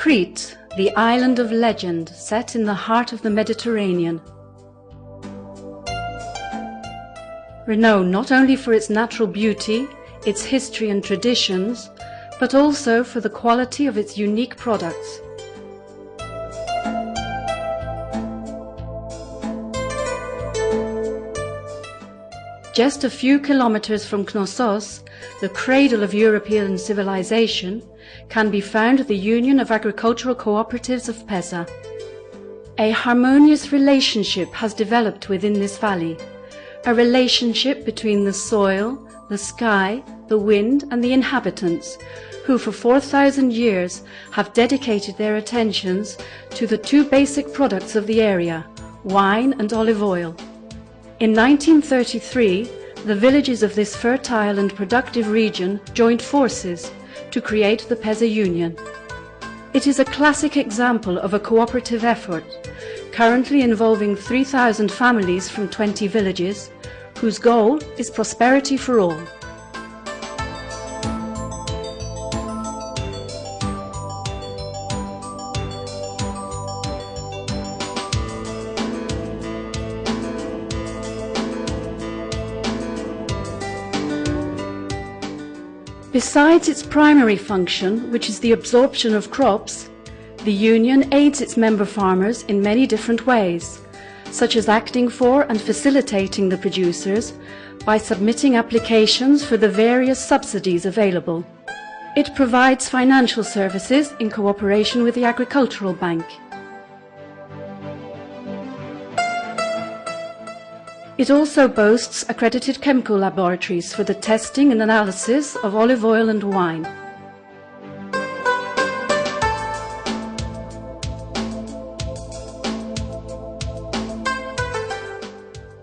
Crete, the island of legend set in the heart of the Mediterranean. Renowned not only for its natural beauty, its history and traditions, but also for the quality of its unique products. Just a few kilometers from Knossos, the cradle of European civilization, can be found the Union of Agricultural Cooperatives of Peza. A harmonious relationship has developed within this valley, a relationship between the soil, the sky, the wind and the inhabitants, who for 4,000 years have dedicated their attentions to the two basic products of the area, wine and olive oil. In 1933, the villages of this fertile and productive region joined forces to create the Peza Union. It is a classic example of a cooperative effort, currently involving 3,000 families from 20 villages, whose goal is prosperity for all. Besides its primary function, which is the absorption of crops, the Union aids its member farmers in many different ways, such as acting for and facilitating the producers by submitting applications for the various subsidies available. It provides financial services in cooperation with the Agricultural Bank. It also boasts accredited chemical laboratories for the testing and analysis of olive oil and wine.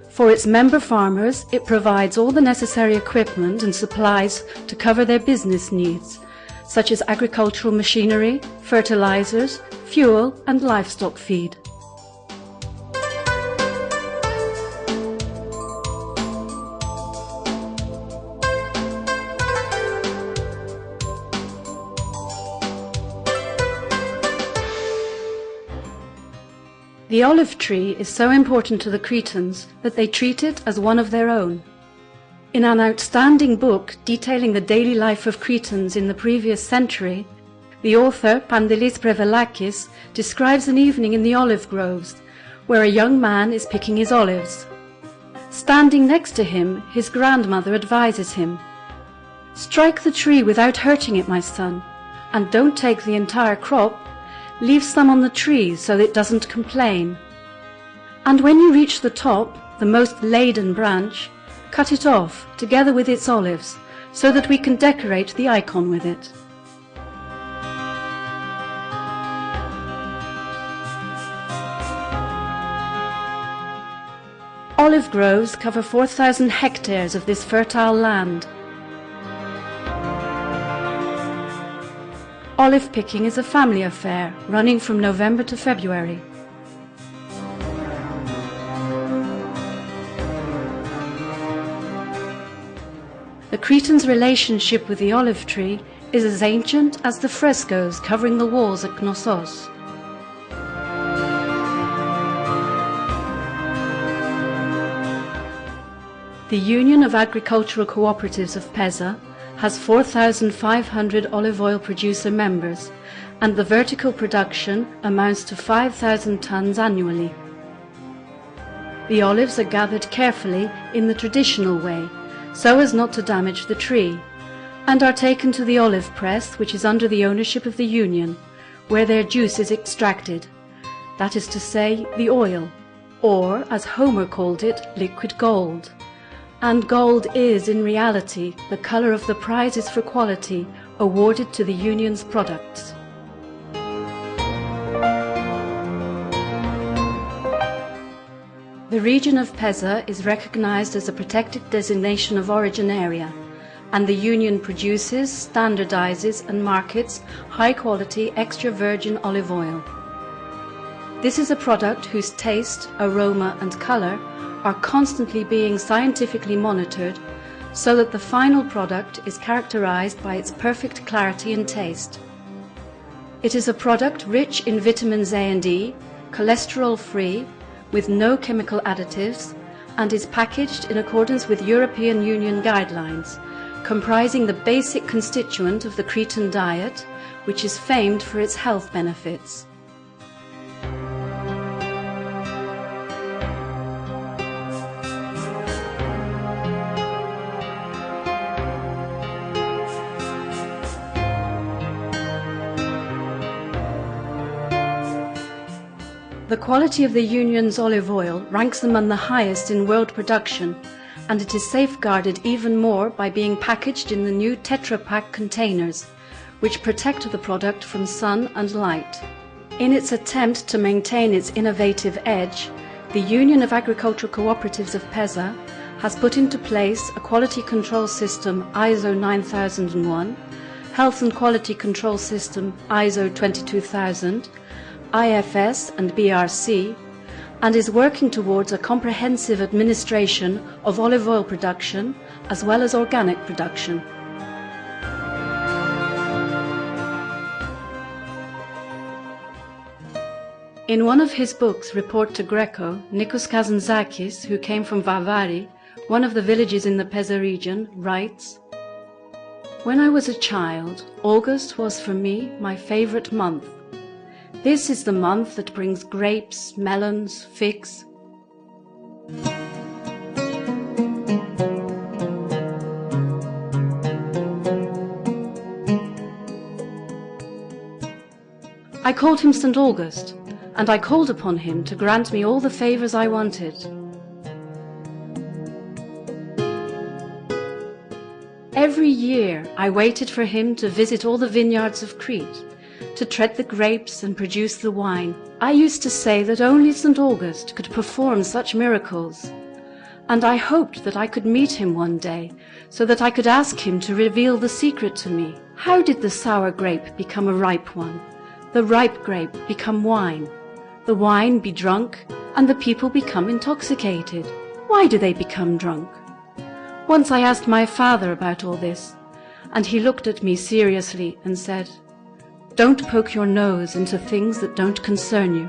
For its member farmers, it provides all the necessary equipment and supplies to cover their business needs, such as agricultural machinery, fertilizers, fuel and livestock feed. The olive tree is so important to the Cretans that they treat it as one of their own. In an outstanding book detailing the daily life of Cretans in the previous century, the author Pandelis Prevelakis describes an evening in the olive groves where a young man is picking his olives. Standing next to him, his grandmother advises him, "Strike the tree without hurting it, my son, and don't take the entire crop. Leave some on the tree so that it doesn't complain. And when you reach the top, the most laden branch, cut it off together with its olives so that we can decorate the icon with it." Olive groves cover 4,000 hectares of this fertile land. Olive picking is a family affair running from November to February. The Cretans' relationship with the olive tree is as ancient as the frescoes covering the walls at Knossos. The Union of Agricultural Cooperatives of Peza has 4,500 olive oil producer members, and the vertical production amounts to 5,000 tons annually. The olives are gathered carefully in the traditional way, so as not to damage the tree, and are taken to the olive press, which is under the ownership of the Union, where their juice is extracted, that is to say, the oil, or, as Homer called it, liquid gold. And gold is, in reality, the colour of the prizes for quality awarded to the Union's products. The region of Peza is recognized as a protected designation of origin area, and the Union produces, standardizes and markets high-quality extra virgin olive oil. This is a product whose taste, aroma and colour are constantly being scientifically monitored so that the final product is characterized by its perfect clarity and taste. It is a product rich in vitamins A and E, cholesterol-free, with no chemical additives, and is packaged in accordance with European Union guidelines, comprising the basic constituent of the Cretan diet, which is famed for its health benefits. The quality of the Union's olive oil ranks among the highest in world production, and it is safeguarded even more by being packaged in the new Tetra Pak containers, which protect the product from sun and light. In its attempt to maintain its innovative edge, the Union of Agricultural Cooperatives of Peza has put into place a quality control system ISO 9001, health and quality control system ISO 22000, IFS and BRC, and is working towards a comprehensive administration of olive oil production as well as organic production. In one of his books, Report to Greco, Nikos Kazantzakis, who came from Varvari, one of the villages in the Peza region, writes, "When I was a child, August was for me my favorite month. This is the month that brings grapes, melons, figs. I called him St. August, and I called upon him to grant me all the favors I wanted. Every year I waited for him to visit all the vineyards of Crete, to tread the grapes and produce the wine. I used to say that only St. August could perform such miracles, and I hoped that I could meet him one day so that I could ask him to reveal the secret to me. How did the sour grape become a ripe one, the ripe grape become wine, the wine be drunk, and the people become intoxicated? Why do they become drunk?" Once I asked my father about all this, and he looked at me seriously and said, "Don't poke your nose into things that don't concern you."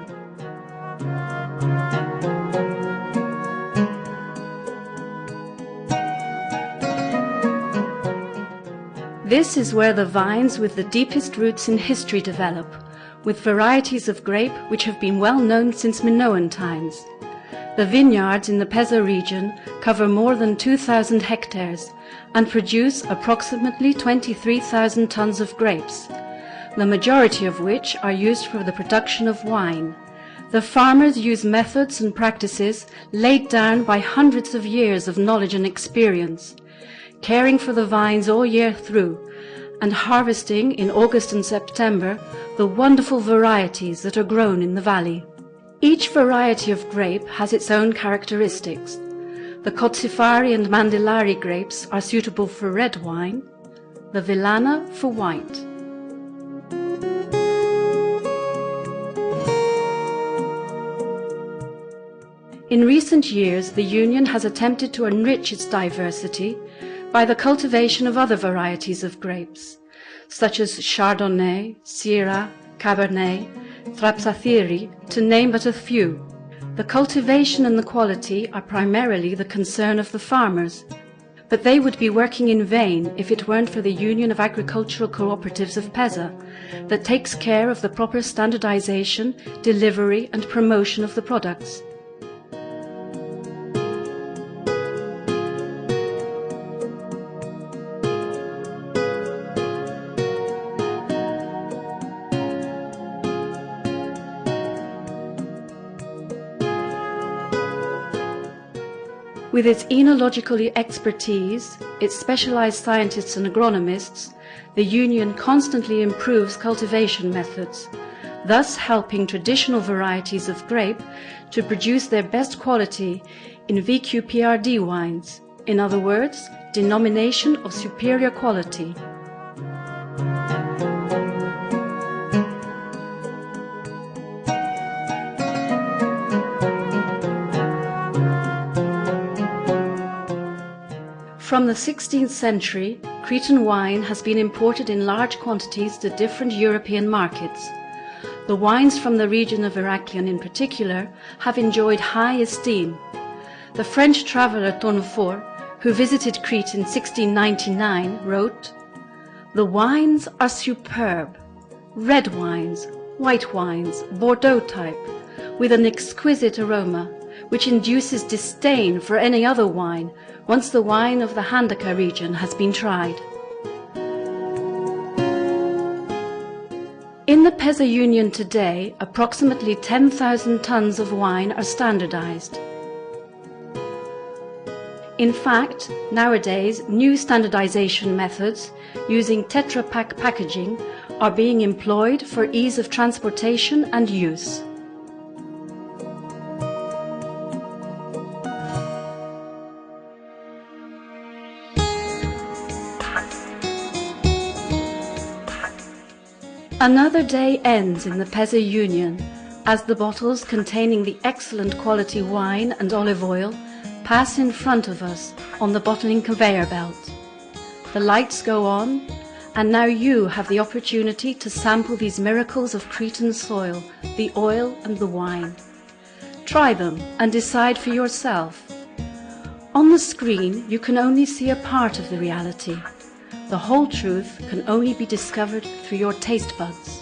This is where the vines with the deepest roots in history develop, with varieties of grape which have been well known since Minoan times. The vineyards in the Peza region cover more than 2,000 hectares and produce approximately 23,000 tons of grapes, the majority of which are used for the production of wine. The farmers use methods and practices laid down by hundreds of years of knowledge and experience, caring for the vines all year through and harvesting in August and September the wonderful varieties that are grown in the valley. Each variety of grape has its own characteristics. The Kotsifari and Mandilari grapes are suitable for red wine, the Villana for white. In recent years, the Union has attempted to enrich its diversity by the cultivation of other varieties of grapes, such as Chardonnay, Syrah, Cabernet, Thrapsathiri, to name but a few. The cultivation and the quality are primarily the concern of the farmers, but they would be working in vain if it weren't for the Union of Agricultural Cooperatives of Peza, that takes care of the proper standardization, delivery and promotion of the products. With its enological expertise, its specialized scientists and agronomists, the Union constantly improves cultivation methods, thus helping traditional varieties of grape to produce their best quality in VQPRD wines, in other words, denomination of superior quality. From the 16th century, Cretan wine has been imported in large quantities to different European markets. The wines from the region of Heraklion in particular have enjoyed high esteem. The French traveller Tournefort, who visited Crete in 1699, wrote, "The wines are superb, red wines, white wines, Bordeaux type, with an exquisite aroma, which induces disdain for any other wine once the wine of the Handaka region has been tried." In the Peza Union today, approximately 10,000 tons of wine are standardized. In fact, nowadays, new standardization methods using Tetra Pak packaging are being employed for ease of transportation and use. Another day ends in the Peza Union as the bottles containing the excellent quality wine and olive oil pass in front of us on the bottling conveyor belt. The lights go on, and now you have the opportunity to sample these miracles of Cretan soil, the oil and the wine. Try them and decide for yourself. On the screen, you can only see a part of the reality. The whole truth can only be discovered through your taste buds.